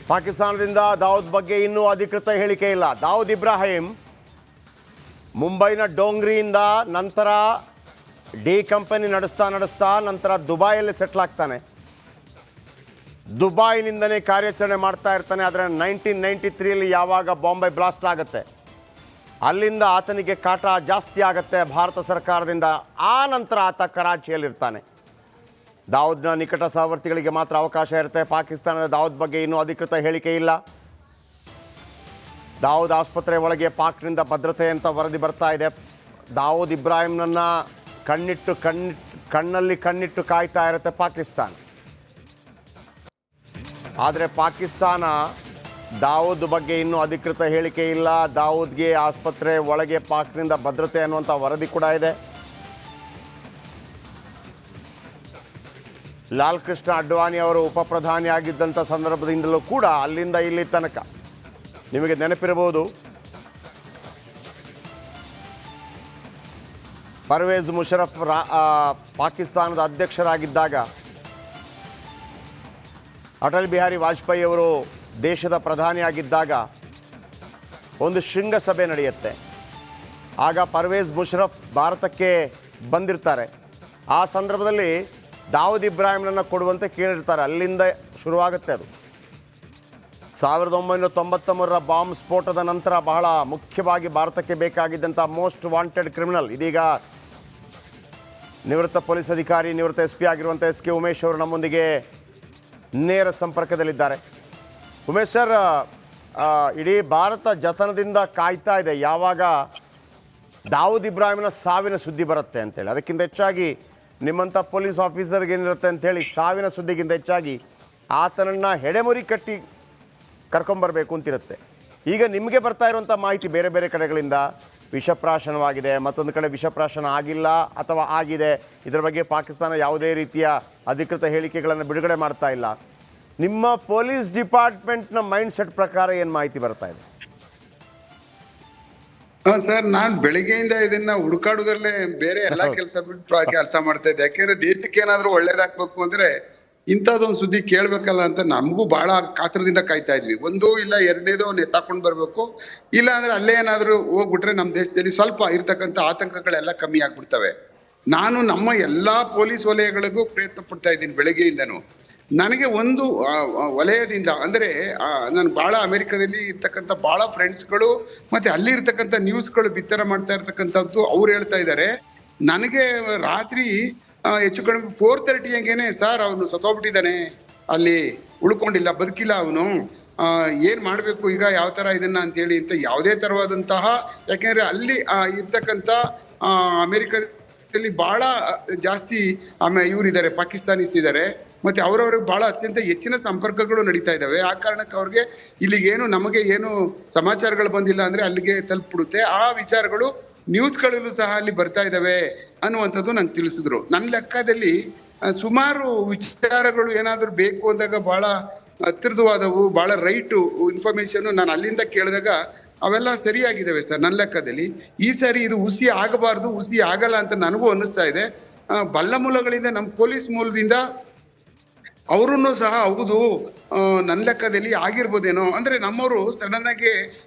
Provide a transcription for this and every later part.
ಪಾಕಿಸ್ತಾನದಿಂದ ದಾವೂದ್ ಬಗ್ಗೆ ಇನ್ನೂ ಅಧಿಕೃತ ಹೇಳಿಕೆ ಇಲ್ಲ. ದಾವೂದ್ ಇಬ್ರಾಹಿಂ ಮುಂಬೈನ ಡೋಂಗ್ರಿಯಿಂದ ನಂತರ ಡಿ ಕಂಪನಿ ನಡೆಸ್ತಾ ನಂತರ ದುಬೈಯಲ್ಲಿ ಸೆಟ್ಲ್ ಆಗ್ತಾನೆ. ದುಬೈನಿಂದನೇ ಕಾರ್ಯಾಚರಣೆ ಮಾಡ್ತಾ ಇರ್ತಾನೆ. ಆದರೆ 1993 ಯಾವಾಗ ಬಾಂಬೆ ಬ್ಲಾಸ್ಟ್ ಆಗುತ್ತೆ ಅಲ್ಲಿಂದ ಆತನಿಗೆ ಕಾಟ ಜಾಸ್ತಿ ಆಗುತ್ತೆ ಭಾರತ ಸರ್ಕಾರದಿಂದ. ಆ ನಂತರ ಆತ ಕರಾಚಿಯಲ್ಲಿರ್ತಾನೆ. ದಾವೂದ್ನ ನಿಕಟ ಸಹವರ್ತಿಗಳಿಗೆ ಮಾತ್ರ ಅವಕಾಶ ಇರುತ್ತೆ. ಪಾಕಿಸ್ತಾನದ ದಾವೂದ್ ಬಗ್ಗೆ ಇನ್ನೂ ಅಧಿಕೃತ ಹೇಳಿಕೆ ಇಲ್ಲ. ದಾವೂದ್ ಆಸ್ಪತ್ರೆ ಒಳಗೆ ಪಾಕ್ನಿಂದ ಭದ್ರತೆ ಅಂತ ವರದಿ ಬರ್ತಾ ಇದೆ. ದಾವೂದ್ ಇಬ್ರಾಹಿಂನನ್ನು ಕಣ್ಣಲ್ಲಿ ಕಣ್ಣಿಟ್ಟು ಕಾಯ್ತಾ ಇರುತ್ತೆ ಪಾಕಿಸ್ತಾನ. ಆದರೆ ಪಾಕಿಸ್ತಾನ ದಾವೂದ್ ಬಗ್ಗೆ ಇನ್ನೂ ಅಧಿಕೃತ ಹೇಳಿಕೆ ಇಲ್ಲ. ದಾವೂದ್ಗೆ ಆಸ್ಪತ್ರೆ ಒಳಗೆ ಪಾಕ್ನಿಂದ ಭದ್ರತೆ ಅನ್ನುವಂಥ ವರದಿ ಕೂಡ ಇದೆ. ಲಾಲ್ ಕೃಷ್ಣ ಅಡ್ವಾಣಿ ಅವರು ಉಪ ಪ್ರಧಾನಿ ಆಗಿದ್ದಂಥ ಸಂದರ್ಭದಿಂದಲೂ ಕೂಡ ಅಲ್ಲಿಂದ ಇಲ್ಲಿ ತನಕ ನಿಮಗೆ ನೆನಪಿರಬಹುದು, ಪರ್ವೇಜ್ ಮುಷರಫ್ ಪಾಕಿಸ್ತಾನದ ಅಧ್ಯಕ್ಷರಾಗಿದ್ದಾಗ ಅಟಲ್ ಬಿಹಾರಿ ವಾಜಪೇಯಿ ಅವರು ದೇಶದ ಪ್ರಧಾನಿಯಾಗಿದ್ದಾಗ ಒಂದು ಶೃಂಗಸಭೆ ನಡೆಯುತ್ತೆ. ಆಗ ಪರ್ವೇಜ್ ಮುಷರಫ್ ಭಾರತಕ್ಕೆ ಬಂದಿರ್ತಾರೆ. ಆ ಸಂದರ್ಭದಲ್ಲಿ ದಾವೂದ್ ಇಬ್ರಾಹಿಂನನ್ನು ಕೊಡುವಂತೆ ಕೇಳಿರ್ತಾರೆ. ಅಲ್ಲಿಂದ ಶುರುವಾಗುತ್ತೆ ಅದು. 1993 ಬಾಂಬ್ ಸ್ಫೋಟದ ನಂತರ ಬಹಳ ಮುಖ್ಯವಾಗಿ ಭಾರತಕ್ಕೆ ಬೇಕಾಗಿದ್ದಂಥ ಮೋಸ್ಟ್ ವಾಂಟೆಡ್ ಕ್ರಿಮಿನಲ್, ಇದೀಗ ನಿವೃತ್ತ ಪೊಲೀಸ್ ಅಧಿಕಾರಿ, ನಿವೃತ್ತ SP ಆಗಿರುವಂಥ SK ಉಮೇಶ್ ಅವರು ನಮ್ಮೊಂದಿಗೆ ನೇರ ಸಂಪರ್ಕದಲ್ಲಿದ್ದಾರೆ. ಉಮೇಶ್ ಸರ್, ಇಡೀ ಭಾರತ ಜತನದಿಂದ ಕಾಯ್ತಾ ಇದೆ ಯಾವಾಗ ದಾವೂದ್ ಇಬ್ರಾಹಿಂನ ಸಾವಿನ ಸುದ್ದಿ ಬರುತ್ತೆ ಅಂತೇಳಿ. ಅದಕ್ಕಿಂತ ಹೆಚ್ಚಾಗಿ ನಿಮ್ಮಂಥ ಪೊಲೀಸ್ ಆಫೀಸರ್ಗೆ ಏನಿರುತ್ತೆ ಅಂಥೇಳಿ ಸಾವಿನ ಸುದ್ದಿಗಿಂತ ಹೆಚ್ಚಾಗಿ ಆತನನ್ನು ಹೆಡೆಮುರಿ ಕಟ್ಟಿ ಕರ್ಕೊಂಬರ್ಬೇಕು ಅಂತಿರುತ್ತೆ. ಈಗ ನಿಮಗೆ ಬರ್ತಾ ಇರುವಂಥ ಮಾಹಿತಿ ಬೇರೆ ಬೇರೆ ಕಡೆಗಳಿಂದ ವಿಷಪ್ರಾಶನವಾಗಿದೆ, ಮತ್ತೊಂದು ಕಡೆ ವಿಷಪ್ರಾಶನ ಆಗಿಲ್ಲ ಅಥವಾ ಆಗಿದೆ. ಇದರ ಬಗ್ಗೆ ಪಾಕಿಸ್ತಾನ ಯಾವುದೇ ರೀತಿಯ ಅಧಿಕೃತ ಹೇಳಿಕೆಗಳನ್ನು ಬಿಡುಗಡೆ ಮಾಡ್ತಾ ಇಲ್ಲ. ನಿಮ್ಮ ಪೊಲೀಸ್ ಡಿಪಾರ್ಟ್ಮೆಂಟ್ನ ಮೈಂಡ್ ಸೆಟ್ ಪ್ರಕಾರ ಏನು ಮಾಹಿತಿ ಬರ್ತಾ ಇದೆ? ಸರ್, ನಾನು ಬೆಳಿಗ್ಗೆಯಿಂದ ಇದನ್ನ ಹುಡುಕಾಡುದಲ್ಲೇ ಬೇರೆ ಎಲ್ಲಾ ಕೆಲಸ ಬಿಟ್ಟು ಕೆಲಸ ಮಾಡ್ತಾ ಇದ್ದೆ. ಯಾಕೆಂದ್ರೆ ದೇಶಕ್ಕೆ ಏನಾದ್ರು ಒಳ್ಳೇದಾಗ್ಬೇಕು ಅಂದ್ರೆ ಇಂಥದ್ದೊಂದು ಸುದ್ದಿ ಕೇಳ್ಬೇಕಲ್ಲ ಅಂತ ನಮಗೂ ಬಹಳ ಕಾತ್ರದಿಂದ ಕಾಯ್ತಾ ಇದ್ವಿ. ಒಂದು ಇಲ್ಲ ಎರಡನೇದು ಎತ್ತಾಕೊಂಡು ಬರ್ಬೇಕು, ಇಲ್ಲ ಅಂದ್ರೆ ಅಲ್ಲೇ ಏನಾದ್ರು ಹೋಗ್ಬಿಟ್ರೆ ನಮ್ಮ ದೇಶದಲ್ಲಿ ಸ್ವಲ್ಪ ಇರ್ತಕ್ಕಂಥ ಆತಂಕಗಳೆಲ್ಲ ಕಮ್ಮಿ ಆಗ್ಬಿಡ್ತವೆ. ನಾನು ನಮ್ಮ ಎಲ್ಲಾ ಪೊಲೀಸ್ ವಲಯಗಳಿಗೂ ಪ್ರಯತ್ನ ಪಡ್ತಾ ಇದ್ದೀನಿ ಬೆಳಗ್ಗೆಯಿಂದನು. ನನಗೆ ಒಂದು ವಲಯದಿಂದ ಅಂದ್ರೆ ನಾನು ಬಹಳ ಅಮೆರಿಕದಲ್ಲಿ ಇರ್ತಕ್ಕಂಥ ಬಹಳ ಫ್ರೆಂಡ್ಸ್ಗಳು ಮತ್ತೆ ಅಲ್ಲಿ ಇರ್ತಕ್ಕಂಥ ನ್ಯೂಸ್ಗಳು ಬಿತ್ತರ ಮಾಡ್ತಾ ಇರ್ತಕ್ಕಂಥದ್ದು ಅವ್ರು ಹೇಳ್ತಾ ಇದ್ದಾರೆ. ನನಗೆ ರಾತ್ರಿ ಹೆಚ್ಚು ಕಡಿಮೆ 4:30 ಹಂಗೇನೆ, ಸರ್ ಅವನು ಸತ್ತೋಗ್ಬಿಟ್ಟಿದ್ದಾನೆ, ಅಲ್ಲಿ ಉಳ್ಕೊಂಡಿಲ್ಲ, ಬದುಕಿಲ್ಲ, ಅವನು ಏನ್ ಮಾಡ್ಬೇಕು ಈಗ, ಯಾವ ತರ ಇದನ್ನ ಅಂತ ಹೇಳಿ ಅಂತ ಯಾವುದೇ ತರವಾದಂತಹ, ಯಾಕೆಂದ್ರೆ ಅಲ್ಲಿ ಇರ್ತಕ್ಕಂಥ ಅಮೆರಿಕದಲ್ಲಿ ಬಹಳ ಜಾಸ್ತಿ ಇವರಿದ್ದಾರೆ, ಪಾಕಿಸ್ತಾನಿಸ್ ಇದ್ದಾರೆ. ಮತ್ತೆ ಅವರವ್ರಿಗೆ ಬಹಳ ಅತ್ಯಂತ ಹೆಚ್ಚಿನ ಸಂಪರ್ಕಗಳು ನಡೀತಾ ಇದ್ದಾವೆ. ಆ ಕಾರಣಕ್ಕೆ ಅವ್ರಿಗೆ ಇಲ್ಲಿಗೇನು ನಮಗೆ ಏನು ಸಮಾಚಾರಗಳು ಬಂದಿಲ್ಲ ಅಂದ್ರೆ ಅಲ್ಲಿಗೆ ತಲುಪಿಬಿಡುತ್ತೆ. ಆ ವಿಚಾರಗಳು ನ್ಯೂಸ್ಗಳಲ್ಲೂ ಸಹ ಅಲ್ಲಿ ಬರ್ತಾ ಇದ್ದಾವೆ ಅನ್ನುವಂಥದ್ದು ನಂಗೆ ತಿಳಿಸಿದ್ರು. ನನ್ನ ಲೆಕ್ಕದಲ್ಲಿ ಸುಮಾರು ವಿಚಾರಗಳು ಏನಾದರೂ ಬೇಕು ಅಂದಾಗ ಬಹಳ ಹತ್ತಿರದವಾದವು, ಬಹಳ ರೈಟು ಇನ್ಫಾರ್ಮೇಶನ್ ನಾನು ಅಲ್ಲಿಂದ ಕೇಳಿದಾಗ ಅವೆಲ್ಲ ಸರಿಯಾಗಿದ್ದಾವೆ ಸರ್. ನನ್ನ ಲೆಕ್ಕದಲ್ಲಿ ಈ ಸರಿ ಇದು ಹುಸಿ ಆಗಬಾರ್ದು, ಹುಸಿ ಆಗಲ್ಲ ಅಂತ ನನಗೂ ಅನ್ನಿಸ್ತಾ ಇದೆ. ಬಲ್ಲ ಮೂಲಗಳಿಂದ, ನಮ್ಮ ಪೊಲೀಸ್ ಮೂಲದಿಂದ ಅವರನ್ನು ಸಹ ಹೌದು ನನ್ನ ಲೆಕ್ಕದಲ್ಲಿ ಆಗಿರ್ಬೋದೇನೋ, ಅಂದ್ರೆ ನಮ್ಮವರು ಸಡನ್ ಆಗಿ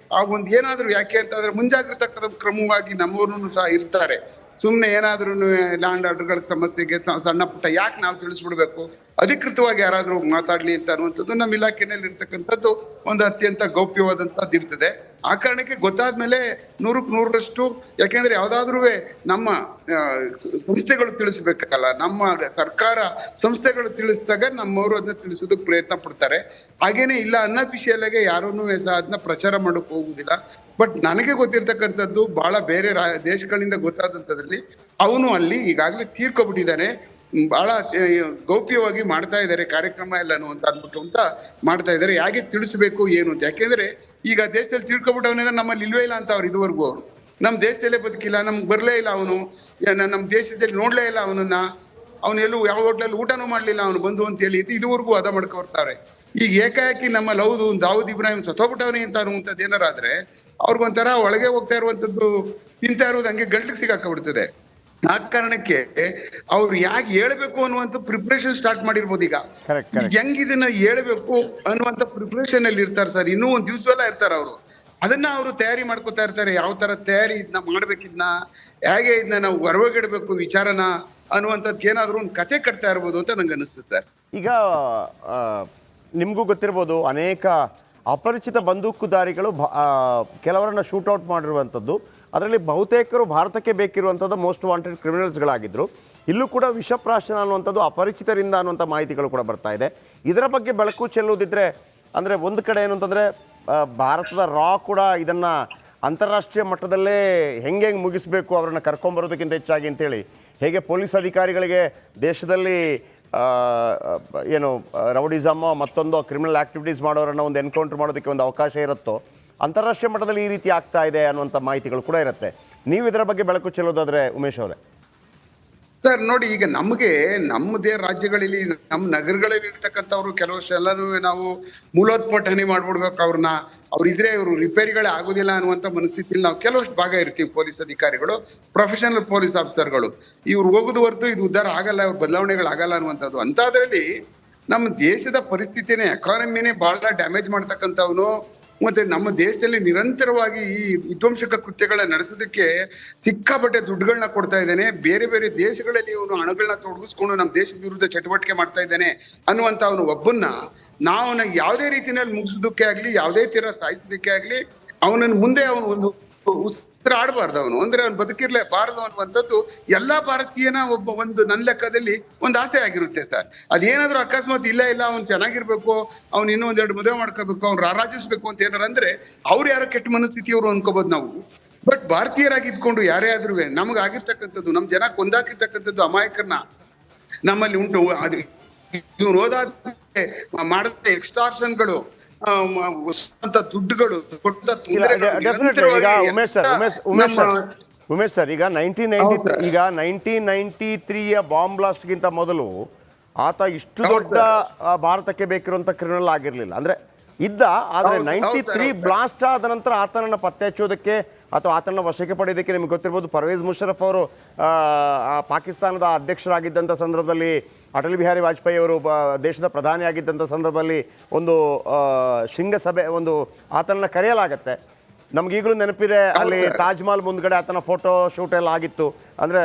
ಒಂದು ಏನಾದ್ರು ಯಾಕೆ ಅಂತಂದ್ರೆ ಮುಂಜಾಗ್ರತಾ ಕ್ರಮವಾಗಿ ನಮ್ಮವ್ರನ್ನು ಸಹ ಇರ್ತಾರೆ. ಸುಮ್ಮನೆ ಏನಾದ್ರೂ ಲ್ಯಾಂಡ್ ಆರ್ಡರ್ಗಳ ಸಮಸ್ಯೆಗೆ ಸಣ್ಣ ಪುಟ್ಟ ಯಾಕೆ ನಾವು ತಿಳಿಸ್ಬಿಡ್ಬೇಕು, ಅಧಿಕೃತವಾಗಿ ಯಾರಾದ್ರೂ ಮಾತಾಡ್ಲಿ ಅಂತ ಅನ್ನುವಂಥದ್ದು ನಮ್ಮ ಇಲಾಖೆಯಲ್ಲಿ ಇರ್ತಕ್ಕಂಥದ್ದು ಒಂದು ಅತ್ಯಂತ ಗೌಪ್ಯವಾದಂಥದ್ದು ಇರ್ತದೆ. ಆ ಕಾರಣಕ್ಕೆ ಗೊತ್ತಾದ್ಮೇಲೆ 100ಕ್ಕೆ 100ರಷ್ಟು, ಯಾಕೆಂದ್ರೆ ಯಾವ್ದಾದ್ರೂ ನಮ್ಮ ಸಂಸ್ಥೆಗಳು ತಿಳಿಸ್ಬೇಕಲ್ಲ, ನಮ್ಮ ಸರ್ಕಾರ ಸಂಸ್ಥೆಗಳು ತಿಳಿಸಿದಾಗ ನಮ್ಮವರು ಅದನ್ನ ತಿಳಿಸೋದಕ್ಕೆ ಪ್ರಯತ್ನ ಪಡ್ತಾರೆ. ಹಾಗೇನೆ ಇಲ್ಲ ಅನ್ಅಫಿಷಿಯಲ್ ಯಾರನ್ನೂ ಸಹ ಅದನ್ನ ಪ್ರಚಾರ ಮಾಡೋಕೆ ಹೋಗುದಿಲ್ಲ. ಬಟ್ ನನಗೆ ಗೊತ್ತಿರ್ತಕ್ಕಂಥದ್ದು ಬಹಳ ಬೇರೆ ದೇಶಗಳಿಂದ ಗೊತ್ತಾದಂಥದ್ರಲ್ಲಿ ಅವನು ಅಲ್ಲಿ ಈಗಾಗಲೇ ತೀರ್ಕೊಬಿಟ್ಟಿದ್ದಾನೆ. ಬಹಳ ಗೌಪ್ಯವಾಗಿ ಮಾಡ್ತಾ ಇದ್ದಾರೆ ಕಾರ್ಯಕ್ರಮ ಎಲ್ಲಾನು ಅಂತ ಅಂದ್ಬಿಟ್ಟು ಅಂತ ಮಾಡ್ತಾ ಇದ್ದಾರೆ. ಹೇಗೆ ತಿಳಿಸ್ಬೇಕು ಏನು ಅಂತ, ಯಾಕೆಂದ್ರೆ ಈಗ ದೇಶದಲ್ಲಿ ತಿಳ್ಕೊಬಿಟ್ಟವನಿಂದ ನಮ್ಮಲ್ಲಿ ಇಲ್ವೇ ಇಲ್ಲ ಅಂತ ಅವ್ರು ಇದುವರೆಗೂ ಅವರು ನಮ್ಮ ದೇಶದಲ್ಲೇ ಬದುಕಿಲ್ಲ, ನಮ್ಗೆ ಬರಲೇ ಇಲ್ಲ, ಅವನು ನಮ್ಮ ದೇಶದಲ್ಲಿ ನೋಡ್ಲೇ ಇಲ್ಲ ಅವನನ್ನ, ಅವನೆಲ್ಲೂ ಯಾವ ಹೋಟ್ಲಲ್ಲಿ ಊಟನೂ ಮಾಡ್ಲಿಲ್ಲ ಅವನು ಬಂದು ಅಂತ ಹೇಳಿ ಇದುವರೆಗೂ ವಾದ ಮಾಡ್ಕೊಡ್ತಾರೆ. ಈಗ ಏಕಾಏಕಿ ನಮ್ಮಲ್ಲಿ ಹೌದು ದಾವೂದ್ ಇಬ್ರಾಹಿಂ ಸತ್ತೋಗ್ಬಿಟ್ಟವನೇ ಅಂತ ಅನ್ನುವಂಥದ್ದು ಏನಾರಾದ್ರೆ ಅವ್ರಿಗೊಂಥರ ಒಳಗೆ ಹೋಗ್ತಾ ಇರುವಂಥದ್ದು ತಿಂತಾ ಇರೋದು ಹಂಗೆ ಗಂಟ್ಲಿಗೆ ಸಿಗಾಕಬಿಡ್ತದೆ. ಆ ಕಾರಣಕ್ಕೆ ಅವ್ರು ಯಾಕೆ ಹೇಳ್ಬೇಕು ಅನ್ನುವಂಥ ಪ್ರಿಪ್ರೇಷನ್ ಸ್ಟಾರ್ಟ್ ಮಾಡಿರ್ಬೋದು ಈಗ. ಹೆಂಗ್ ಇದನ್ನ ಹೇಳ್ಬೇಕು ಅನ್ನುವಂಥ ಪ್ರಿಪ್ರೇಷನ್ ಅಲ್ಲಿ ಇರ್ತಾರೆ ಸರ್. ಇನ್ನೂ ಒಂದ್ ದಿವ್ಸ ಎಲ್ಲ ಇರ್ತಾರೆ ಅವರು. ಅದನ್ನ ಅವರು ತಯಾರಿ ಮಾಡ್ಕೊತಾ ಇರ್ತಾರೆ. ಯಾವ ತರ ತಯಾರಿ ಇದನ್ನ ಮಾಡ್ಬೇಕಿದ್ನ, ಹೇಗೆ ಇದನ್ನ ನಾವು ಹೊರಗಿಡ್ಬೇಕು ವಿಚಾರನ ಅನ್ನುವಂಥದ್ದು ಏನಾದ್ರು ಒಂದು ಕತೆ ಕಟ್ತಾ ಇರ್ಬೋದು ಅಂತ ನಂಗೆ ಅನಿಸ್ತದೆ ಸರ್. ಈಗ ನಿಮಗೂ ಗೊತ್ತಿರ್ಬೋದು, ಅನೇಕ ಅಪರಿಚಿತ ಬಂದೂಕುದಾರಿಗಳು ಕೆಲವರನ್ನ ಶೂಟೌಟ್ ಮಾಡಿರುವಂಥದ್ದು. ಅದರಲ್ಲಿ ಬಹುತೇಕರು ಭಾರತಕ್ಕೆ ಬೇಕಿರುವಂಥದ್ದು ಮೋಸ್ಟ್ ವಾಂಟೆಡ್ ಕ್ರಿಮಿನಲ್ಸ್ಗಳಾಗಿದ್ದರು. ಇಲ್ಲೂ ಕೂಡ ವಿಷಪ್ರಾಶನ ಅನ್ನುವಂಥದ್ದು ಅಪರಿಚಿತರಿಂದ ಅನ್ನುವಂಥ ಮಾಹಿತಿಗಳು ಕೂಡ ಬರ್ತಾ ಇದೆ. ಇದರ ಬಗ್ಗೆ ಬೆಳಕು ಚೆಲ್ಲುವುದಿದ್ರೆ, ಅಂದರೆ ಒಂದು ಕಡೆ ಏನು ಅಂತಂದರೆ ಭಾರತದ ಕೂಡ ಇದನ್ನು ಅಂತಾರಾಷ್ಟ್ರೀಯ ಮಟ್ಟದಲ್ಲೇ ಹೆಂಗೆ ಮುಗಿಸಬೇಕು, ಅವರನ್ನು ಕರ್ಕೊಂಬರೋದಕ್ಕಿಂತ ಹೆಚ್ಚಾಗಿ ಅಂತೇಳಿ ಹೇಗೆ ಪೊಲೀಸ್ ಅಧಿಕಾರಿಗಳಿಗೆ ದೇಶದಲ್ಲಿ ಏನು ರೌಡಿಸಮ್ಮೋ ಮತ್ತೊಂದು ಕ್ರಿಮಿನಲ್ ಆ್ಯಕ್ಟಿವಿಟೀಸ್ ಮಾಡೋರನ್ನು ಒಂದು ಎನ್ಕೌಂಟರ್ ಮಾಡೋದಕ್ಕೆ ಒಂದು ಅವಕಾಶ ಇರುತ್ತೋ, ಅಂತಾರಾಷ್ಟ್ರೀಯ ಮಟ್ಟದಲ್ಲಿ ಈ ರೀತಿ ಆಗ್ತಾ ಇದೆ ಅನ್ನುವಂಥ ಮಾಹಿತಿಗಳು ಕೂಡ ಇರುತ್ತೆ. ನೀವು ಇದರ ಬಗ್ಗೆ ಬೆಳಕು ಚೆಲ್ಲೋದಾದರೆ ಉಮೇಶ್ ಅವರೇ. ಸರ್ ನೋಡಿ, ಈಗ ನಮಗೆ ನಮ್ಮದೇ ರಾಜ್ಯಗಳಲ್ಲಿ ನಮ್ಮ ನಗರಗಳಲ್ಲಿ ಇರ್ತಕ್ಕಂಥವ್ರು ಕೆಲವಷ್ಟು ಎಲ್ಲನೂ ನಾವು ಮೂಲೋತ್ಪಾಟನೆ ಮಾಡ್ಬಿಡ್ಬೇಕು ಅವ್ರನ್ನ. ಅವ್ರಿದ್ರೆ ಇವರು ರಿಪೇರಿಗಳೇ ಆಗೋದಿಲ್ಲ ಅನ್ನುವಂಥ ಮನಸ್ಥಿತಿಯಲ್ಲಿ ನಾವು ಕೆಲವಷ್ಟು ಭಾಗ ಇರ್ತೀವಿ. ಪೊಲೀಸ್ ಅಧಿಕಾರಿಗಳು, ಪ್ರೊಫೆಷನಲ್ ಪೊಲೀಸ್ ಆಫೀಸರ್ಗಳು, ಇವ್ರು ಹೋಗೋದು ಹೊರತು ಇದು ಉದ್ಧಾರ ಆಗಲ್ಲ, ಇವ್ರ ಬದಲಾವಣೆಗಳಾಗಲ್ಲ ಅನ್ನುವಂಥದ್ದು. ಅಂಥದ್ರಲ್ಲಿ ನಮ್ಮ ದೇಶದ ಪರಿಸ್ಥಿತಿನೇ, ಎಕಾನಮಿನೇ ಬಹಳ ಡ್ಯಾಮೇಜ್ ಮಾಡ್ತಕ್ಕಂಥವನು. ಮತ್ತೆ ನಮ್ಮ ದೇಶದಲ್ಲಿ ನಿರಂತರವಾಗಿ ಈ ವಿಧ್ವಂಸಕ ಕೃತ್ಯಗಳನ್ನ ನಡೆಸೋದಕ್ಕೆ ಸಿಕ್ಕಾಪಟ್ಟೆ ದುಡ್ಡುಗಳನ್ನ ಕೊಡ್ತಾ ಇದ್ದಾನೆ. ಬೇರೆ ಬೇರೆ ದೇಶಗಳಲ್ಲಿ ಅವನು ಹಣಗಳನ್ನ ತೊಡಗಿಸ್ಕೊಂಡು ನಮ್ಮ ದೇಶದ ವಿರುದ್ಧ ಚಟುವಟಿಕೆ ಮಾಡ್ತಾ ಇದ್ದಾನೆ ಅನ್ನುವಂತ ಅವನು ಒಬ್ಬನ್ನ ನಾವು ಯಾವುದೇ ರೀತಿಯಲ್ಲಿ ಮುಗಿಸೋದಕ್ಕೆ ಆಗ್ಲಿ, ಯಾವುದೇ ತೀರ ಸಾಯಿಸೋದಕ್ಕೆ ಆಗ್ಲಿ, ಅವನನ್ನು ಮುಂದೆ ಅವನು ಒಂದು ಆಡಬಾರ್ದು. ಅವನು ಅಂದ್ರೆ ಅವ್ನು ಬದುಕಿರ್ಲೇಬಾರದು ಅನ್ನುವಂಥದ್ದು ಎಲ್ಲಾ ಭಾರತೀಯನ ಒಂದು ನನ್ನ ಲೆಕ್ಕದಲ್ಲಿ ಒಂದು ಆಸೆ ಆಗಿರುತ್ತೆ ಸರ್. ಅದೇನಾದ್ರೂ ಅಕಸ್ಮಾತ್ ಇಲ್ಲ ಅವ್ನು ಚೆನ್ನಾಗಿರ್ಬೇಕು, ಅವ್ನು ಇನ್ನೂ ಒಂದೆರಡು ಮದುವೆ ಮಾಡ್ಕೋಬೇಕು, ಅವ್ನು ರಾರಾಜಿಸ್ಬೇಕು ಅಂತ ಏನಾರ ಅಂದ್ರೆ ಅವ್ರು ಯಾರೋ ಕೆಟ್ಟ ಮನಸ್ಥಿತಿಯವರು ಅನ್ಕೋಬಹುದು ನಾವು. ಬಟ್ ಭಾರತೀಯರಾಗಿ ಇದ್ಕೊಂಡು ಯಾರೇ ಆದ್ರೂ ನಮ್ಗೆ ಆಗಿರ್ತಕ್ಕಂಥದ್ದು, ನಮ್ ಜನ ಕೊಂದಾಕಿರ್ತಕ್ಕಂಥದ್ದು ಅಮಾಯಕರನ್ನ ನಮ್ಮಲ್ಲಿ ಉಂಟು. ಅದು ಇವ್ನು ಹೋದಾದ್ಮೇಲೆ ಮಾಡಿದ ಎಕ್ಸ್ಟಾರ್ಷನ್ಗಳು, ದುಡ್ಡುಗಳು ಕೊಟ್ಟ ಉಮೇಶ್ ಸರ್, ಈಗ 1993ಯ ಬಾಂಬ್ ಬ್ಲಾಸ್ಟ್ಗಿಂತ ಮೊದಲು ಆತ ಇಷ್ಟು ದೊಡ್ಡ ಭಾರತಕ್ಕೆ ಬೇಕಿರುವಂತ ಕ್ರಿಮಿನಲ್ ಆಗಿರ್ಲಿಲ್ಲ. ಅಂದ್ರೆ ಇದ್ದ, ಆದ್ರೆ 93 ಬ್ಲಾಸ್ಟ್ ಆದ ನಂತರ ಆತನನ್ನ ಪತ್ತೆ ಹಚ್ಚೋದಕ್ಕೆ ಅಥವಾ ಆತನ ವಶಕ್ಕೆ ಪಡೆಯೋದಕ್ಕೆ ನಿಮ್ಗೆ ಗೊತ್ತಿರ್ಬೋದು, ಪರ್ವೇಜ್ ಮುಷರಫ್ ಅವರು ಪಾಕಿಸ್ತಾನದ ಅಧ್ಯಕ್ಷರಾಗಿದ್ದಂಥ ಸಂದರ್ಭದಲ್ಲಿ, ಅಟಲ್ ಬಿಹಾರಿ ವಾಜಪೇಯಿ ಅವರು ದೇಶದ ಪ್ರಧಾನಿ ಆಗಿದ್ದಂಥ ಸಂದರ್ಭದಲ್ಲಿ ಒಂದು ಶೃಂಗಸಭೆ, ಒಂದು ಆತನನ್ನ ಕರೆಯಲಾಗತ್ತೆ. ನಮಗೀಗಲೂ ನೆನಪಿದೆ, ಅಲ್ಲಿ ತಾಜ್ ಮಹಲ್ ಮುಂದ್ಗಡೆ ಆತನ ಫೋಟೋ ಶೂಟ್ ಎಲ್ಲ ಆಗಿತ್ತು, ಅಂದರೆ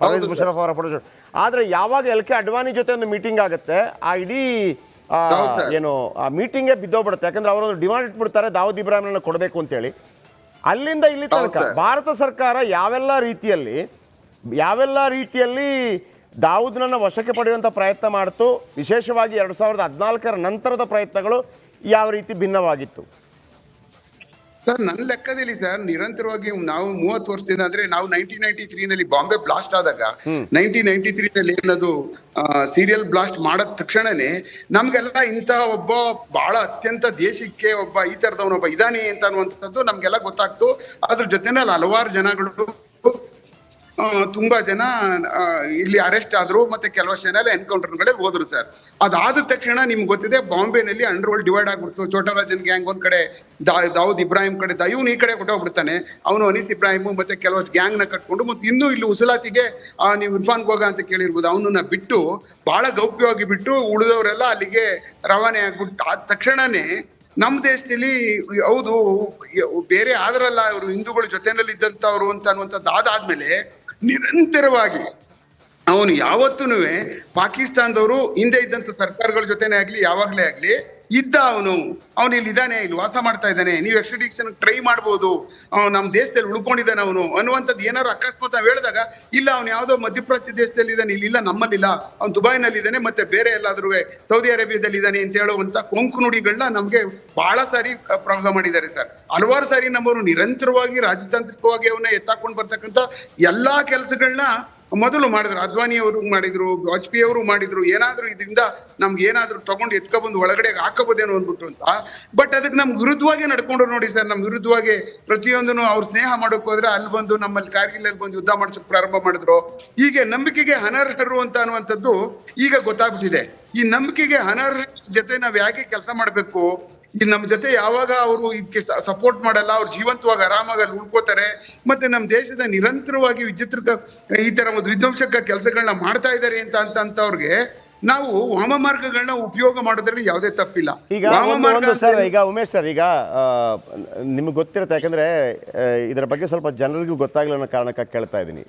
ಪರ್ವೇಜ್ ಮುಷರಫ್ ಅವರ ಫೋಟೋ ಶೂಟ್. ಆದರೆ ಯಾವಾಗ LK ಅಡ್ವಾಣಿ ಜೊತೆ ಒಂದು ಮೀಟಿಂಗ್ ಆಗುತ್ತೆ, ಆ ಇಡೀ ಏನು ಆ ಮೀಟಿಂಗೇ ಬಿದ್ದೋಗ್ಬಿಡುತ್ತೆ. ಯಾಕಂದ್ರೆ ಅವರೊಂದು ಡಿಮಾಂಡ್ ಇಟ್ಬಿಡ್ತಾರೆ, ದಾವೂದ್ ಇಬ್ರಾಹಿಂನ ಕೊಡಬೇಕು ಅಂತೇಳಿ. ಅಲ್ಲಿಂದ ಇಲ್ಲಿ ತನಕ ಭಾರತ ಸರ್ಕಾರ ಯಾವೆಲ್ಲ ರೀತಿಯಲ್ಲಿ ದಾವೂದ್ನನ್ನು ವಶಕ್ಕೆ ಪಡೆಯುವಂಥ ಪ್ರಯತ್ನ ಮಾಡ್ತು, ವಿಶೇಷವಾಗಿ 2014ರ ನಂತರದ ಪ್ರಯತ್ನಗಳು ಯಾವ ರೀತಿ ಭಿನ್ನವಾಗಿತ್ತು ಸರ್? ನನ್ನ ಲೆಕ್ಕದಲ್ಲಿ ಸರ್, ನಿರಂತರವಾಗಿ ನಾವು 30 ವರ್ಷದಿಂದ, ಅಂದ್ರೆ ನಾವು 1993ನಲ್ಲಿ ಬಾಂಬೆ ಬ್ಲಾಸ್ಟ್ ಆದಾಗ 1993ನಲ್ಲಿ ಏನದು ಸೀರಿಯಲ್ ಬ್ಲಾಸ್ಟ್ ಮಾಡಿದ ತಕ್ಷಣನೇ ನಮ್ಗೆಲ್ಲ ಇಂಥ ಒಬ್ಬ ಬಹಳ ಅತ್ಯಂತ ದೇಶಕ್ಕೆ ಒಬ್ಬ ಈ ತರದವನೊಬ್ಬ ಇದಾನೆ ಅಂತ ಅನ್ನುವಂಥದ್ದು ನಮ್ಗೆಲ್ಲ ಗೊತ್ತಾಗ್ತು. ಅದ್ರ ಜೊತೆನಲ್ಲಿ ಹಲವಾರು ಜನಗಳು, ತುಂಬಾ ಜನ ಇಲ್ಲಿ ಅರೆಸ್ಟ್ ಆದ್ರು, ಮತ್ತೆ ಕೆಲವಷ್ಟು ಜನ ಎಲ್ಲ ಎನ್ಕೌಂಟರ್ಗಳೇ ಹೋದ್ರು ಸರ್. ಅದಾದ ತಕ್ಷಣ ನಿಮ್ಗೆ ಗೊತ್ತಿದೆ, ಬಾಂಬೆನಲ್ಲಿ ಅಂಡರ್ ವರ್ಲ್ಡ್ ಡಿವೈಡ್ ಆಗ್ಬಿಡ್ತು. ಛೋಟರಾಜನ್ ಗ್ಯಾಂಗ್ ಒಂದ್ ಕಡೆ, ದಾವೂದ್ ಇಬ್ರಾಹಿಂ ಕಡೆ, ಇವನು ಈ ಕಡೆ ಕೊಟ್ಟೋಗ್ಬಿಡ್ತಾನೆ. ಅವನು ಅನೀಸ್ ಇಬ್ರಾಹಿಂ ಮತ್ತೆ ಕೆಲವಷ್ಟು ಗ್ಯಾಂಗ್ ನ ಕಟ್ಕೊಂಡು, ಮತ್ತೆ ಇನ್ನೂ ಇಲ್ಲಿ ಉಸಲಾತಿಗೆ ನೀವು ಇರ್ಫಾನ್ ಗೋಗ ಅಂತ ಕೇಳಿರ್ಬೋದು, ಅವನನ್ನ ಬಿಟ್ಟು ಬಹಳ ಗೌಪ್ಯವಾಗಿ ಬಿಟ್ಟು ಉಳಿದವರೆಲ್ಲ ಅಲ್ಲಿಗೆ ರವಾನೆ ಆಗ್ಬಿಟ್ಟು ಆದ ತಕ್ಷಣನೇ ನಮ್ಮ ದೇಶದಲ್ಲಿ ಹೌದು ಬೇರೆ ಆದ್ರಲ್ಲ ಇವರು ಹಿಂದೂಗಳ ಜೊತೆನಲ್ಲಿ ಇದ್ದಂಥವ್ರು ಅಂತ ಅನ್ನುವಂಥದ್ದು ಆದಾದ್ಮೇಲೆ ನಿರಂತರವಾಗಿ ಅವನು ಯಾವತ್ತೂ ಪಾಕಿಸ್ತಾನದವರು ಹಿಂದೆ ಇದ್ದಂಥ ಸರ್ಕಾರಗಳ ಜೊತೆನೇ ಆಗ್ಲಿ ಯಾವಾಗ್ಲೇ ಆಗ್ಲಿ ಇದ್ದ ಅವನು ಇಲ್ಲಿ ಇದ್ದಾನೆ, ಇಲ್ಲಿ ವಾಸ ಮಾಡ್ತಾ ಇದ್ದಾನೆ, ನೀವು ಎಕ್ಸ್ಟ್ರಾಡಿಕ್ಷನ್ ಟ್ರೈ ಮಾಡ್ಬೋದು, ನಮ್ಮ ದೇಶದಲ್ಲಿ ಉಳ್ಕೊಂಡಿದ್ದಾನೆ ಅವನು ಅನ್ನುವಂಥದ್ದು ಏನಾರು ಅಕಸ್ಮಾತ್ ನಾವು ಹೇಳಿದಾಗ, ಇಲ್ಲ ಅವ್ನು ಯಾವುದೋ ಮಧ್ಯಪ್ರಾಚ್ಯ ದೇಶದಲ್ಲಿ ಇದ್ದಾನೆ, ಇಲ್ಲಿಲ್ಲ ನಮ್ಮಲ್ಲಿಲ್ಲ, ಅವ್ನು ದುಬೈನಲ್ಲಿ ಇದ್ದಾನೆ, ಮತ್ತೆ ಬೇರೆ ಎಲ್ಲಾದ್ರೂ ಸೌದಿ ಅರೇಬಿಯಾದಲ್ಲಿ ಇದ್ದಾನೆ ಅಂತ ಹೇಳುವಂತ ಕೊಂಕು ನುಡಿಗಳನ್ನ ನಮ್ಗೆ ಬಹಳ ಸಾರಿ ಪ್ರಯೋಗ ಮಾಡಿದ್ದಾರೆ ಸರ್. ಹಲವಾರು ಸಾರಿ ನಮ್ಮವರು ನಿರಂತರವಾಗಿ ರಾಜತಾಂತ್ರಿಕವಾಗಿ ಅವನ್ನ ಎತ್ತಾಕೊಂಡು ಬರ್ತಕ್ಕಂಥ ಎಲ್ಲಾ ಕೆಲಸಗಳನ್ನ ಮೊದಲು ಮಾಡಿದ್ರು. ಅದ್ವಾನಿ ಅವರು ಮಾಡಿದ್ರು, ವಾಜಪೇಯಿ ಅವರು ಮಾಡಿದ್ರು. ಏನಾದ್ರೂ ಇದರಿಂದ ನಮ್ಗೆ ಏನಾದ್ರೂ ತಗೊಂಡು ಎತ್ಕೊಬಂದು ಒಳಗಡೆ ಹಾಕಬೋದೇನೋ ಅಂದ್ಬಿಟ್ಟು ಅಂತ. ಬಟ್ ಅದಕ್ಕೆ ನಮ್ಗೆ ವಿರುದ್ಧವಾಗಿ ನಡ್ಕೊಂಡ್ರು ನೋಡಿ ಸರ್. ನಮ್ ವಿರುದ್ಧವಾಗಿ ಪ್ರತಿಯೊಂದನ್ನು ಅವ್ರು ಸ್ನೇಹ ಮಾಡೋಕ್ ಹೋದ್ರೆ ಅಲ್ಲಿ ಬಂದು ನಮ್ಮಲ್ಲಿ ಕಾರ್ಗಿಲ್ ಅಲ್ಲಿ ಬಂದು ಯುದ್ಧ ಮಾಡ್ಸೋಕ್ ಪ್ರಾರಂಭ ಮಾಡಿದ್ರು. ಹೀಗೆ ನಂಬಿಕೆಗೆ ಅನರ್ಹರು ಅಂತ ಅನ್ನುವಂಥದ್ದು ಈಗ ಗೊತ್ತಾಗ್ಬಿಟ್ಟಿದೆ. ಈ ನಂಬಿಕೆಗೆ ಅನರ್ಹ ಜೊತೆ ನಾವ್ ಯಾಕೆ ಕೆಲಸ ಮಾಡ್ಬೇಕು, ಈ ನಮ್ಮ ಜೊತೆ ಯಾವಾಗ ಅವರು ಇದಕ್ಕೆ ಸಪೋರ್ಟ್ ಮಾಡಲ್ಲ, ಅವ್ರು ಜೀವಂತವಾಗಿ ಆರಾಮಾಗಿ ಅಲ್ಲಿ ಉಳ್ಕೋತಾರೆ. ಮತ್ತೆ ನಮ್ಮ ದೇಶದ ನಿರಂತರವಾಗಿ ಈ ತರ ಒಂದು ವಿಧ್ವಂಸಕ ಕೆಲಸಗಳನ್ನ ಮಾಡ್ತಾ ಇದ್ದಾರೆ ಅಂತವ್ರಿಗೆ ನಾವು ವಾಮ ಮಾರ್ಗಗಳನ್ನ ಉಪಯೋಗ ಮಾಡೋದ್ರಲ್ಲಿ ಯಾವುದೇ ತಪ್ಪಿಲ್ಲ. ಈಗ ಸರ್, ಈಗ ಉಮೇಶ್ ಸರ್, ಈಗ ನಿಮ್ಗೆ ಗೊತ್ತಿರುತ್ತೆ, ಯಾಕಂದ್ರೆ ಇದರ ಬಗ್ಗೆ ಸ್ವಲ್ಪ ಜನರಿಗೂ ಗೊತ್ತಾಗಲಿಲ್ಲ ಅನ್ನೋ ಕಾರಣಕ್ಕಾಗಿ ಕೇಳ್ತಾ ಇದ್ದೀನಿ.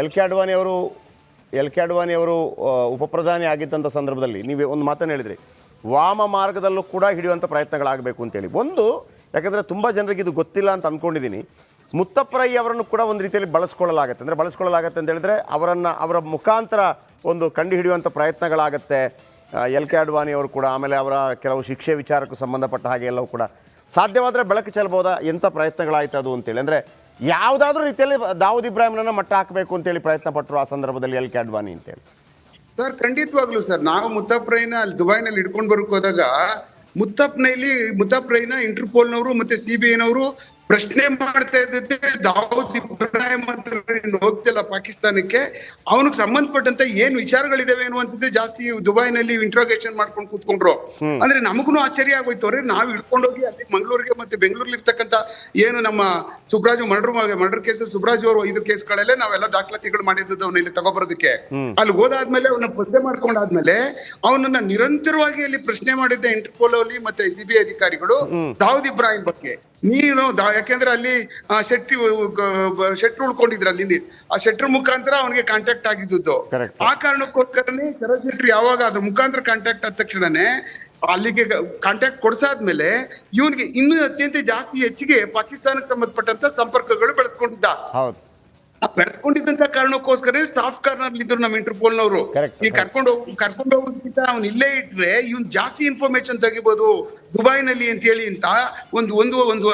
ಎಲ್ ಕೆ ಅಡ್ವಾಣಿ ಅವರು ಉಪ ಪ್ರಧಾನಿ ಆಗಿದ್ದಂಥ ಸಂದರ್ಭದಲ್ಲಿ ನೀವು ಒಂದು ಮಾತನ್ನು ಹೇಳಿದ್ರಿ, ವಾಮ ಮಾರ್ಗದಲ್ಲೂ ಕೂಡ ಹಿಡಿಯುವಂಥ ಪ್ರಯತ್ನಗಳಾಗಬೇಕು ಅಂತೇಳಿ. ಒಂದು, ಯಾಕಂದರೆ ತುಂಬ ಜನರಿಗೆ ಇದು ಗೊತ್ತಿಲ್ಲ ಅಂತ ಅಂದ್ಕೊಂಡಿದ್ದೀನಿ, ಮುತ್ತಪ್ಪ ಅವರನ್ನು ಕೂಡ ಒಂದು ರೀತಿಯಲ್ಲಿ ಬಳಸ್ಕೊಳ್ಳಲಾಗತ್ತೆ ಅಂತ ಹೇಳಿದ್ರೆ ಅವರ ಮುಖಾಂತರ ಒಂದು ಕಂಡು ಹಿಡಿಯುವಂಥ ಪ್ರಯತ್ನಗಳಾಗತ್ತೆ. ಎಲ್ ಕೆ ಅಡ್ವಾಣಿ ಅವರು ಕೂಡ, ಆಮೇಲೆ ಅವರ ಕೆಲವು ಶಿಕ್ಷೆ ವಿಚಾರಕ್ಕೂ ಸಂಬಂಧಪಟ್ಟ ಹಾಗೆ ಎಲ್ಲವೂ ಕೂಡ ಸಾಧ್ಯವಾದರೆ ಬೆಳಕು ಚೆಲ್ಲಬಹುದಾ, ಎಂಥ ಪ್ರಯತ್ನಗಳಾಯ್ತು ಅದು ಅಂತೇಳಿ. ಅಂದರೆ ಯಾವುದಾದ್ರೂ ರೀತಿಯಲ್ಲಿ ದಾವೂದ್ ಇಬ್ರಾಹಿಂನನ್ನು ಮಟ್ಟ ಹಾಕಬೇಕು ಅಂತೇಳಿ ಪ್ರಯತ್ನ ಪಟ್ಟರು ಆ ಸಂದರ್ಭದಲ್ಲಿ ಎಲ್ ಕೆ ಅಡ್ವಾಣಿ ಅಂತೇಳಿ. ಸರ್ ಖಂಡಿತವಾಗ್ಲು ಸರ್, ನಾವು ಮುತ್ತಪ್ರೈನ ಅಲ್ಲಿ ದುಬೈನಲ್ಲಿ ಹಿಡ್ಕೊಂಡು ಬರಕ್ ಹೋದಾಗ ಮುತ್ತಪ್ರೈನ ಇಂಟರ್ಪೋಲ್ನವರು ಮತ್ತೆ CBI ಪ್ರಶ್ನೆ ಮಾಡ್ತಾ ಇದ್ದಕ್ಕೆ ದಾವೂದ್ ಇಬ್ರಾಹಿಂ ಹೋಗ್ತಿಲ್ಲ ಪಾಕಿಸ್ತಾನಕ್ಕೆ, ಅವನಿಗೆ ಸಂಬಂಧಪಟ್ಟಂತ ಏನ್ ವಿಚಾರಗಳಿದಾವೆ ಅನ್ನುವಂಥದ್ದೇ ಜಾಸ್ತಿ ದುಬೈನಲ್ಲಿ ಇಂಟ್ರೋಗೇಷನ್ ಮಾಡ್ಕೊಂಡು ಕೂತ್ಕೊಂಡ್ರು. ಅಂದ್ರೆ ನಮಗೂ ಆಶ್ಚರ್ಯ ಆಗೋಯ್ತು, ಅವ್ರೆ ನಾವು ಹಿಡ್ಕೊಂಡೋಗಿ ಅಲ್ಲಿ ಮಂಗಳೂರಿಗೆ ಮತ್ತೆ ಬೆಂಗಳೂರಲ್ಲಿ ಇರ್ತಕ್ಕಂಥ ಏನು ನಮ್ಮ ಸುಬ್ರಾಜು ಮರ್ಡರ್ ಕೇಸ್, ಸುಬ್ರಾಜು ಅವರು ಇದ್ರ ಕೇಸ್ಗಳಲ್ಲೇ ನಾವೆಲ್ಲ ದಾಖಲಾತಿಗಳು ಮಾಡಿದ್ದು ಅವನ್ನ ಇಲ್ಲಿ ತಗೊಬರೋದಕ್ಕೆ. ಅಲ್ಲಿ ಹೋದಾದ್ಮೇಲೆ ಅವನ್ನ ಪ್ರಶ್ನೆ ಮಾಡ್ಕೊಂಡಾದ್ಮೇಲೆ ಅವನನ್ನ ನಿರಂತರವಾಗಿ ಅಲ್ಲಿ ಪ್ರಶ್ನೆ ಮಾಡಿದ್ದ ಇಂಟರ್ಪೋಲ್ ಅಲ್ಲಿ ಮತ್ತೆ CBI ಅಧಿಕಾರಿಗಳು ದಾವೂದ್ ಇಬ್ರಾಹಿಂ ಬಗ್ಗೆ. ನೀನು ಯಾಕೆಂದ್ರೆ ಅಲ್ಲಿ ಶೆಟ್ರು ಉಳ್ಕೊಂಡಿದ್ರ ಅಲ್ಲಿ, ಆ ಶೆಟ್ರ್ ಮುಖಾಂತರ ಅವನಿಗೆ ಕಾಂಟ್ಯಾಕ್ಟ್ ಆಗಿದ್ದು. ಆ ಕಾರಣಕ್ಕೋಸ್ಕರನೇ ಶರತ್ ಶೆಟ್ಟಿ ಯಾವಾಗ ಅದ್ರ ಮುಖಾಂತರ ಕಾಂಟ್ಯಾಕ್ಟ್ ಆದ ತಕ್ಷಣನೇ ಅಲ್ಲಿಗೆ ಕಾಂಟ್ಯಾಕ್ಟ್ ಕೊಡ್ಸಾದ್ಮೇಲೆ ಇವನಿಗೆ ಇನ್ನೂ ಅತ್ಯಂತ ಹೆಚ್ಚಿಗೆ ಪಾಕಿಸ್ತಾನಕ್ಕೆ ಸಂಬಂಧಪಟ್ಟಂತ ಸಂಪರ್ಕಗಳು ಬೆಳೆಸ್ಕೊಂಡಿದ್ದ. ಬೆಳೆಸ್ಕೊಂಡಿದ್ದಂತ ಕಾರಣಕ್ಕೋಸ್ಕರ ಸ್ಟಾಫ್ ಕಾರ್ನರ್ ಇದ್ರು ನಮ್ಮ ಇಂಟರ್ಪೋಲ್ನವರು. ಈ ಕರ್ಕೊಂಡು ಹೋಗೋದಕ್ಕಿಂತ ಅವ್ನು ಇಲ್ಲೇ ಇಟ್ರೆ ಇವ್ನ್ ಜಾಸ್ತಿ ಇನ್ಫಾರ್ಮೇಶನ್ ತೆಗಿಬಹುದು ದುಬೈನಲ್ಲಿ ಅಂತ ಹೇಳಿ ಅಂತ ಒಂದು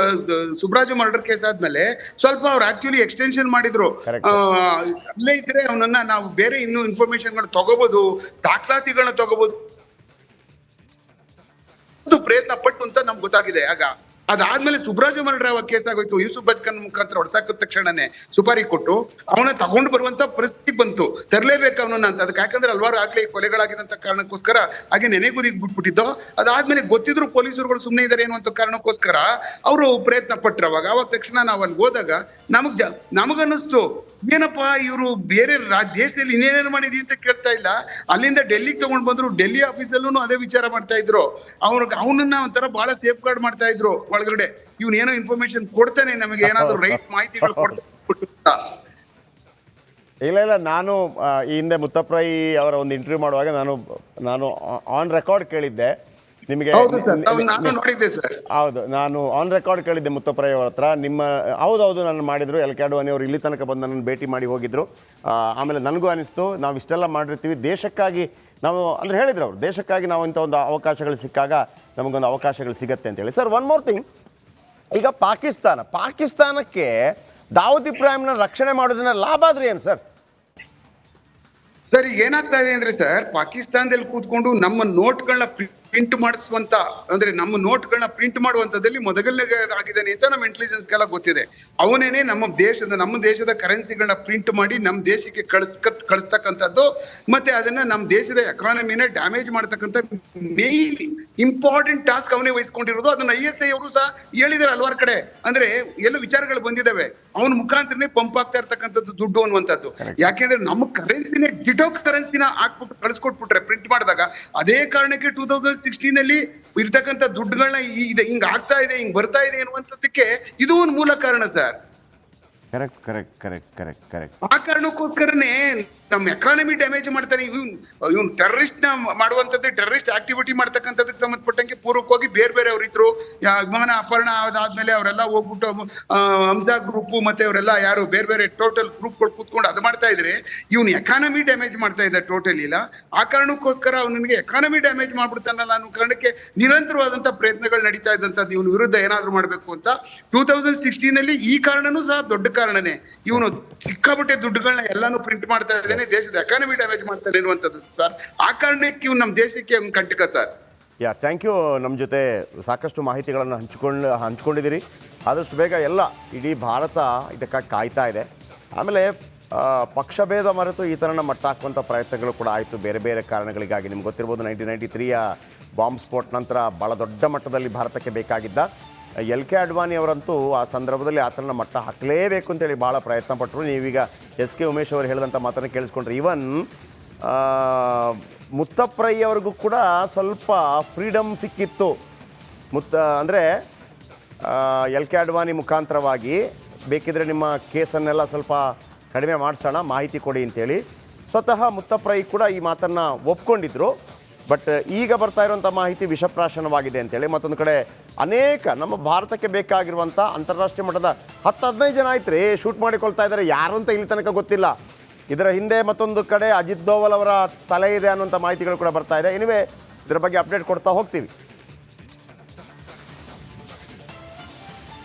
ಸುಬ್ರಾಜು ಮರ್ಡರ್ ಕೇಸ್ ಆದ್ಮೇಲೆ ಸ್ವಲ್ಪ ಅವ್ರು ಆಕ್ಚುಲಿ ಎಕ್ಸ್ಟೆನ್ಷನ್ ಮಾಡಿದ್ರು. ಅಲ್ಲೇ ಇದ್ರೆ ಅವನನ್ನ ನಾವು ಬೇರೆ ಇನ್ನೂ ಇನ್ಫಾರ್ಮೇಶನ್ ತಗೋಬಹುದು, ದಾಖಲಾತಿಗಳನ್ನ ತಗೋಬಹುದು ಪ್ರಯತ್ನ ಪಟ್ಟು ಅಂತ ನಮ್ಗೆ ಗೊತ್ತಾಗಿದೆ. ಆಗ ಅದಾದ್ಮೇಲೆ ಸುಬ್ರಾಜು ಮರ್ಡರ್ ಕೇಸ್ ಆಗೋಯ್ತು. ಯೂಸುಫ್ ಬಜ್ಕನ್ ಮುಖಾಂತರ ಹೊಡ್ಸಾಕ ತಕ್ಷಣನೇ ಸುಪಾರಿ ಕೊಟ್ಟು ಅವನ ತಗೊಂಡು ಬರುವಂತ ಪರಿಸ್ಥಿತಿ ಬಂತು. ತರಲೇಬೇಕು ಅವನನ್ನ ಅಂತ. ಅದಕ್ಕೆ ಯಾಕಂದ್ರೆ ಹಲವಾರು ಆಗ್ಲೇ ಕೊಲೆಗಳಾಗಿದಂತ ಕಾರಣಕ್ಕೋಸ್ಕರ ಹಾಗೆ ನೆನೆಗುದಿಗೆ ಬಿಟ್ಬಿಟ್ಟಿದ್ದು. ಅದಾದ್ಮೇಲೆ ಗೊತ್ತಿದ್ರು ಪೊಲೀಸರುಗಳು ಸುಮ್ಮನೆ ಇದಾರೆ ಅನ್ನುವಂತ ಕಾರಣಕ್ಕೋಸ್ಕರ ಅವರು ಪ್ರಯತ್ನ ಪಟ್ರು. ಅವಾಗ ತಕ್ಷಣ ನಾವು ಅಲ್ಲಿ ಹೋದಾಗ ನಮಗನ್ನಿಸ್ತು, ಏನಪ್ಪಾ ಇವರು ಬೇರೆ ದೇಶದಲ್ಲಿ ಇನ್ನೇನೇನು ಮಾಡಿದೀವಿ ಅಂತ ಕೇಳ್ತಾ ಇಲ್ಲ. ಅಲ್ಲಿಂದ ಡೆಲ್ಲಿಗೆ ತಗೊಂಡ್ ಬಂದ್ರು, ಡೆಲ್ಲಿ ಆಫೀಸಲ್ಲೂ ಅದೇ ವಿಚಾರ ಮಾಡ್ತಾ ಇದ್ರು. ಅವನನ್ನ ಒಂಥರ ಬಹಳ ಸೇಫ್ ಗಾರ್ಡ್ ಮಾಡ್ತಾ ಇದ್ರು ಒಳಗಡೆ. ಇವ್ನ ಏನೋ ಇನ್ಫಾರ್ಮೇಶನ್ ಕೊಡ್ತಾನೆ, ನಮಗೆ ಏನಾದ್ರು ರೈಟ್ ಮಾಹಿತಿಗಳು ಕೊಡ್ತಾ. ಇಲ್ಲ, ನಾನು ಈ ಹಿಂದೆ ಮುತ್ತಪ್ಪ ಅವರ ಒಂದು ಇಂಟರ್ವ್ಯೂ ಮಾಡುವಾಗ ನಾನು ಆನ್ ರೆಕಾರ್ಡ್ ಕೇಳಿದ್ದೆ ನಿಮಗೆ. ಹೌದು, ನಾನು ಆನ್ ರೆಕಾರ್ಡ್ ಕೇಳಿದ್ದೆ ಮುತ್ತಪ್ಪ ಅವರ ಹತ್ರ. ಹೌದು ನಾನು ಮಾಡಿದ್ರು. ಎಲ್ ಕೆ ಅಡ್ವಾಣಿ ಅವರು ಇಲ್ಲಿ ತನಕ ಬಂದು ನನ್ನನ್ನು ಭೇಟಿ ಮಾಡಿ ಹೋಗಿದ್ರು. ಆಮೇಲೆ ನನಗೂ ಅನಿಸ್ತು, ನಾವು ಇಷ್ಟೆಲ್ಲ ಮಾಡಿರ್ತೀವಿ ದೇಶಕ್ಕಾಗಿ ನಾವು ಅಂದ್ರೆ ಹೇಳಿದ್ರು ಅವರು, ದೇಶಕ್ಕಾಗಿ ನಾವು ಇಂಥ ಒಂದು ಅವಕಾಶಗಳು ಸಿಕ್ಕಾಗ ನಮಗೊಂದು ಅವಕಾಶಗಳು ಸಿಗತ್ತೆ ಅಂತೇಳಿ. ಸರ್, ಒನ್ ಮೋರ್ ಥಿಂಗ್, ಈಗ ಪಾಕಿಸ್ತಾನಕ್ಕೆ ದಾವೂದ್ ಇಬ್ರಾಹಿಂನ ರಕ್ಷಣೆ ಮಾಡೋದನ್ನ ಲಾಭ ಆದ್ರೆ ಏನು ಸರ್? ಸರ್, ಈಗ ಏನಾಗ್ತಾ ಇದೆ ಅಂದ್ರೆ ಸರ್, ಪಾಕಿಸ್ತಾನದಲ್ಲಿ ಕೂತ್ಕೊಂಡು ನಮ್ಮ ನೋಟ್ಗಳನ್ನ ಪ್ರಿಂಟ್ ಮಾಡಿಸುವಂತ, ಅಂದ್ರೆ ನಮ್ಮ ನೋಟ್ಗಳನ್ನ ಪ್ರಿಂಟ್ ಮಾಡುವಂತದಲ್ಲಿ ಮೊದಲನೇ ಆಗಿದ್ದಾನೆ ಅಂತ ನಮ್ಮ ಇಂಟೆಲಿಜೆನ್ಸ್ಗೆಲ್ಲ ಗೊತ್ತಿದೆ. ಅವನೇನೆ ನಮ್ಮ ದೇಶದ ಕರೆನ್ಸಿಗಳನ್ನ ಪ್ರಿಂಟ್ ಮಾಡಿ ನಮ್ಮ ದೇಶಕ್ಕೆ ಕಳಿಸ್ತಕ್ಕಂಥದ್ದು, ಮತ್ತೆ ಅದನ್ನ ನಮ್ಮ ದೇಶದ ಎಕಾನಮಿನ ಡ್ಯಾಮೇಜ್ ಮಾಡ್ತಕ್ಕಂಥ ಮೇನ್ ಇಂಪಾರ್ಟೆಂಟ್ ಟಾಸ್ಕ್ ಅವನೇ ವಹಿಸ್ಕೊಂಡಿರೋದು. ಅದನ್ನ ISI ಅವರು ಸಹ ಹೇಳಿದಾರೆ ಹಲವಾರು ಕಡೆ. ಅಂದ್ರೆ ಎಲ್ಲ ವಿಚಾರಗಳು ಬಂದಿದ್ದಾವೆ. ಅವನ ಮುಖಾಂತರನೇ ಪಂಪ್ ಆಗ್ತಾ ಇರ್ತಕ್ಕಂಥದ್ದು ದುಡ್ಡು ಅನ್ನುವಂಥದ್ದು. ಯಾಕೆಂದ್ರೆ ನಮ್ಮ ಕರೆನ್ಸಿನೇ ಡಿಟೋ ಕರೆನ್ಸಿನ ಹಾಕ್ಬಿಟ್ಟು ಕಳಿಸ್ಕೊಟ್ಬಿಟ್ರೆ ಪ್ರಿಂಟ್ ಮಾಡಿದಾಗ, ಅದೇ ಕಾರಣಕ್ಕೆ 2016 ಇರ್ತಕ್ಕಂಥ ದುಡ್ಡುಗಳನ್ನ ಹಿಂಗ್ ಆಗ್ತಾ ಇದೆ, ಹಿಂಗ್ ಬರ್ತಾ ಇದೆ ಅನ್ನುವಂಥದ್ದಕ್ಕೆ ಇದು ಒಂದು ಮೂಲ ಕಾರಣ ಸರ್. ಕರೆಕ್ಟ್. ಆ ಕಾರಣಕ್ಕೋಸ್ಕರನೇ ನಮ್ಮ ಎಕಾನಮಿ ಡ್ಯಾಮೇಜ್ ಮಾಡ್ತಾನೆ. ಇವ್ನು ಟೆರರಿಸ್ಟ್ ನ ಮಾಡುವಂತದ್ದು, ಟೆರರಿಸ್ಟ್ ಆಕ್ಟಿವಿಟಿ ಮಾಡ್ತಕ್ಕಂಥದಕ್ಕೆ ಸಂಬಂಧಪಟ್ಟಂಗೆ ಪೂರ್ವಕವಾಗಿ ಬೇರೆ ಅವರಿದ್ರು. ವಿಮಾನ ಅಪಹರಣ ಆದ್ಮೇಲೆ ಅವರೆಲ್ಲ ಹೋಗ್ಬಿಟ್ಟು ಹಂಸಾ ಗ್ರೂಪ್ ಮತ್ತೆ ಅವರೆಲ್ಲ ಯಾರು ಬೇರೆ ಟೋಟಲ್ ಗ್ರೂಪ್ಗಳು ಕೂತ್ಕೊಂಡು ಅದು ಮಾಡ್ತಾ ಇದ್ರೆ, ಇವ್ನು ಎಕಾನಮಿ ಡ್ಯಾಮೇಜ್ ಮಾಡ್ತಾ ಇದ್ದ ಟೋಟಲ್ ಇಲ್ಲ. ಆ ಕಾರಣಕ್ಕೋಸ್ಕರ ಅವನಿಗೆ ಎಕಾನಮಿ ಡ್ಯಾಮೇಜ್ ಮಾಡ್ಬಿಡ್ತಾನಲ್ಲ ಅನ್ನೋ ಕಾರಣಕ್ಕೆ ನಿರಂತರವಾದಂತ ಪ್ರಯತ್ನಗಳು ನಡೀತಾ ಇದ್ದಂಥದ್ದು ಇವನು ವಿರುದ್ಧ ಏನಾದ್ರು ಮಾಡ್ಬೇಕು ಅಂತ. 2016 ಈ ಕಾರಣನೂ ಸಹ ದೊಡ್ಡ ಕಾರಣನೇ. ಇವನು ಸಿಕ್ಕಾಪಟ್ಟೆ ದುಡ್ಡುಗಳನ್ನ ಎಲ್ಲಾನು ಪ್ರಿಂಟ್ ಮಾಡ್ತಾ ಇದ್ದಾನೆ, ದೇಶದ ಎಕಾನಮಿ ಡ್ಯಾಮೇಜ್ ಮಾಡ್ತಾನೆ ಇರುವಂತದ್ದು ಸರ್. ಆ ಕಾರಣಕ್ಕೆ ಇವ್ನು ನಮ್ಮ ದೇಶಕ್ಕೆ ಕಂಟಕ ಸರ್. Thank you. ನಮ್ಮ ಜೊತೆ ಸಾಕಷ್ಟು ಮಾಹಿತಿಗಳನ್ನು ಹಂಚ್ಕೊಂಡಿದ್ದೀರಿ. ಆದಷ್ಟು ಬೇಗ ಎಲ್ಲ ಇಡೀ ಭಾರತ ಇದಕ್ಕಾಗಿ ಕಾಯ್ತಾ ಇದೆ. ಆಮೇಲೆ ಪಕ್ಷಭೇದ ಮರೆತು ಈ ಥರನ ಮಟ್ಟ ಹಾಕುವಂಥ ಪ್ರಯತ್ನಗಳು ಕೂಡ ಆಯಿತು ಬೇರೆ ಕಾರಣಗಳಿಗಾಗಿ. ನಿಮ್ಗೆ ಗೊತ್ತಿರ್ಬೋದು 1993 ಬಾಂಬ್ ಸ್ಫೋಟ್ ನಂತರ ಭಾಳ ದೊಡ್ಡ ಮಟ್ಟದಲ್ಲಿ ಭಾರತಕ್ಕೆ ಬೇಕಾಗಿದ್ದ ಎಲ್ ಕೆ ಅಡ್ವಾಣಿ ಅವರಂತೂ ಆ ಸಂದರ್ಭದಲ್ಲಿ ಆತನ ಮಟ್ಟ ಹಾಕಲೇಬೇಕು ಅಂತೇಳಿ ಭಾಳ ಪ್ರಯತ್ನ ಪಟ್ಟರು. ನೀವೀಗ ಎಸ್ ಕೆ ಉಮೇಶ್ ಅವರು ಹೇಳಿದಂಥ ಮಾತನ್ನು ಕೇಳಿಸ್ಕೊಂಡ್ರೆ ಈವನ್ ಮುತ್ತಪ್ರೈ ಅವ್ರಿಗೂ ಕೂಡ ಸ್ವಲ್ಪ ಫ್ರೀಡಮ್ ಸಿಕ್ಕಿತ್ತು. ಅಂದರೆ ಎಲ್ ಕೆ ಅಡ್ವಾಣಿ ಮುಖಾಂತರವಾಗಿ ಬೇಕಿದ್ರೆ ನಿಮ್ಮ ಕೇಸನ್ನೆಲ್ಲ ಸ್ವಲ್ಪ ಕಡಿಮೆ ಮಾಡಿಸೋಣ, ಮಾಹಿತಿ ಕೊಡಿ ಅಂತೇಳಿ ಸ್ವತಃ ಮುತ್ತಪ್ರೈ ಕೂಡ ಈ ಮಾತನ್ನು ಒಪ್ಕೊಂಡಿದ್ರು. ಬಟ್ ಈಗ ಬರ್ತಾ ಇರುವಂಥ ಮಾಹಿತಿ ವಿಷಪ್ರಾಶನವಾಗಿದೆ ಅಂತೇಳಿ. ಮತ್ತೊಂದು ಕಡೆ ಅನೇಕ ನಮ್ಮ ಭಾರತಕ್ಕೆ ಬೇಕಾಗಿರುವಂಥ ಅಂತಾರಾಷ್ಟ್ರೀಯ ಮಟ್ಟದ 10-15 ಜನ ಆಯ್ತು ರೀ ಶೂಟ್ ಮಾಡಿಕೊಳ್ತಾ ಇದ್ದಾರೆ, ಯಾರು ಅಂತ ಇಲ್ಲಿ ತನಕ ಗೊತ್ತಿಲ್ಲ. ಇದರ ಹಿಂದೆ ಮತ್ತೊಂದು ಕಡೆ ಅಜಿತ್ ದೋವಲ್ ಅವರ ತಲೆ ಇದೆ ಅನ್ನುವಂಥ ಮಾಹಿತಿಗಳು ಕೂಡ ಬರ್ತಾ ಇದೆ. ಎನಿವೆ ಇದರ ಬಗ್ಗೆ ಅಪ್ಡೇಟ್ ಕೊಡ್ತಾ ಹೋಗ್ತೀವಿ.